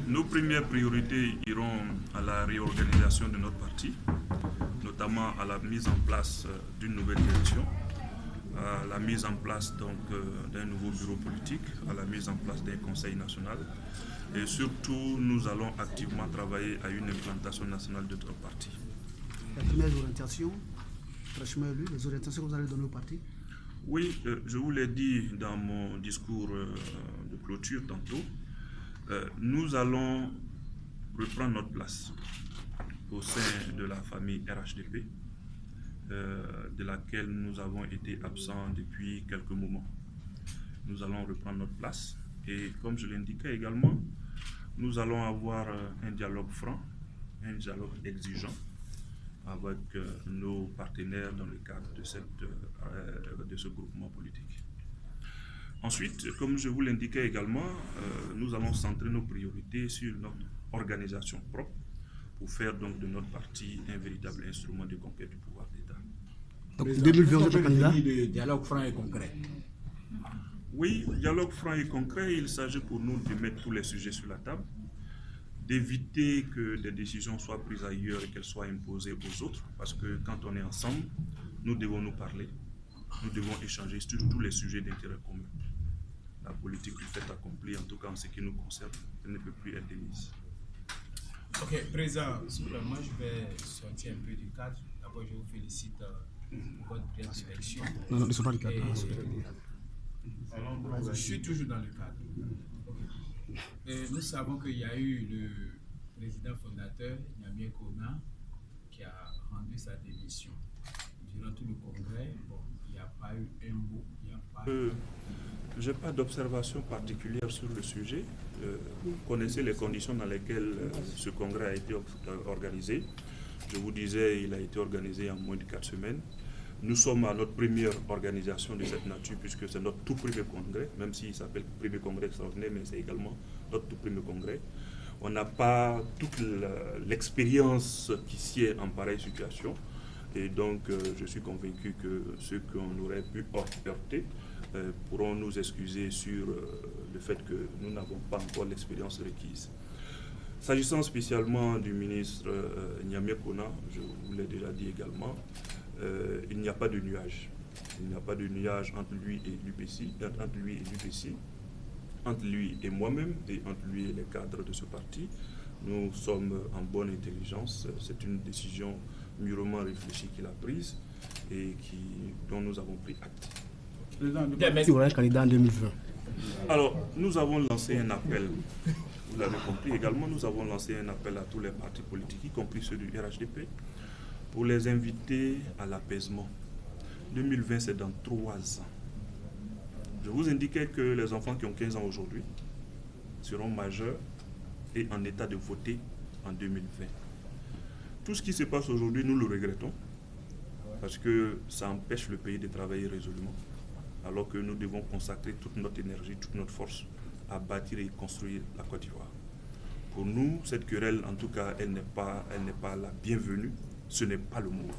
Nos premières priorités iront à la réorganisation de notre parti, notamment à la mise en place d'une nouvelle direction, à la mise en place d'un nouveau bureau politique, à la mise en place d'un conseil national. Et surtout, nous allons activement travailler à une implantation nationale de notre parti. La première orientation, franchement, les orientations que vous allez donner au parti? Oui, je vous l'ai dit dans mon discours de clôture tantôt, nous allons reprendre notre place au sein de la famille RHDP, de laquelle nous avons été absents depuis quelques moments. Nous allons reprendre notre place et comme je l'indiquais également, nous allons avoir un dialogue franc, un dialogue exigeant avec nos partenaires dans le cadre de ce groupement politique. Ensuite, comme je vous l'indiquais également, nous allons centrer nos priorités sur notre organisation propre pour faire donc de notre parti un véritable instrument de conquête du pouvoir d'État. Donc, 2020, vous êtes candidat? De dialogue franc et concret. Oui, dialogue franc et concret, il s'agit pour nous de mettre tous les sujets sur la table, d'éviter que des décisions soient prises ailleurs et qu'elles soient imposées aux autres, parce que quand on est ensemble, nous devons nous parler, nous devons échanger sur tous les sujets d'intérêt commun. La politique du fait accompli, en tout cas en ce qui nous concerne, elle ne peut plus être démise. Ok, Président, moi je vais sortir un peu du cadre. D'abord, je vous félicite pour votre brillante élection. Non, ne sont pas du cadre. Je suis toujours dans le cadre. Nous savons qu'il y a eu le président fondateur, Nyamie Kona, qui a rendu sa démission. Durant tout le congrès, bon, il n'y a pas eu un mot, il n'y a pas eu... Je n'ai pas d'observation particulière sur le sujet. Vous connaissez les conditions dans lesquelles ce congrès a été organisé. Je vous disais, il a été organisé en moins de 4 semaines. Nous sommes à notre première organisation de cette nature, puisque c'est notre tout premier congrès, même s'il s'appelle premier congrès extraordinaire, mais c'est également notre tout premier congrès. On n'a pas toute l'expérience qui sied en pareille situation. Et donc, je suis convaincu que ceux qu'on aurait pu heurter pourront nous excuser sur le fait que nous n'avons pas encore l'expérience requise. S'agissant spécialement du ministre Nyamie Kona, je vous l'ai déjà dit également, il n'y a pas de nuage. Il n'y a pas de nuage entre lui et l'UPC, entre lui et moi-même et entre lui et les cadres de ce parti. Nous sommes en bonne intelligence. C'est une décision mûrement réfléchie qu'il a prise et dont nous avons pris acte. Qui aura un candidat en 2020? Alors, nous avons lancé un appel, vous l'avez compris également, nous avons lancé un appel à tous les partis politiques, y compris ceux du RHDP, pour les inviter à l'apaisement. 2020, c'est dans 3 ans. Je vous indiquais que les enfants qui ont 15 ans aujourd'hui seront majeurs et en état de voter en 2020. Tout ce qui se passe aujourd'hui, nous le regrettons, parce que ça empêche le pays de travailler résolument, alors que nous devons consacrer toute notre énergie, toute notre force à bâtir et construire la Côte d'Ivoire. Pour nous, cette querelle, en tout cas, elle n'est pas la bienvenue, ce n'est pas le moment.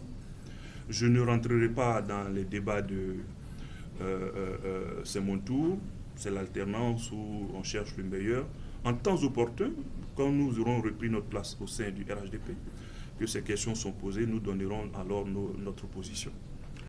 Je ne rentrerai pas dans les débats de c'est mon tour, c'est l'alternance où on cherche le meilleur. En temps opportun, quand nous aurons repris notre place au sein du RHDP, que ces questions sont posées, nous donnerons alors notre position.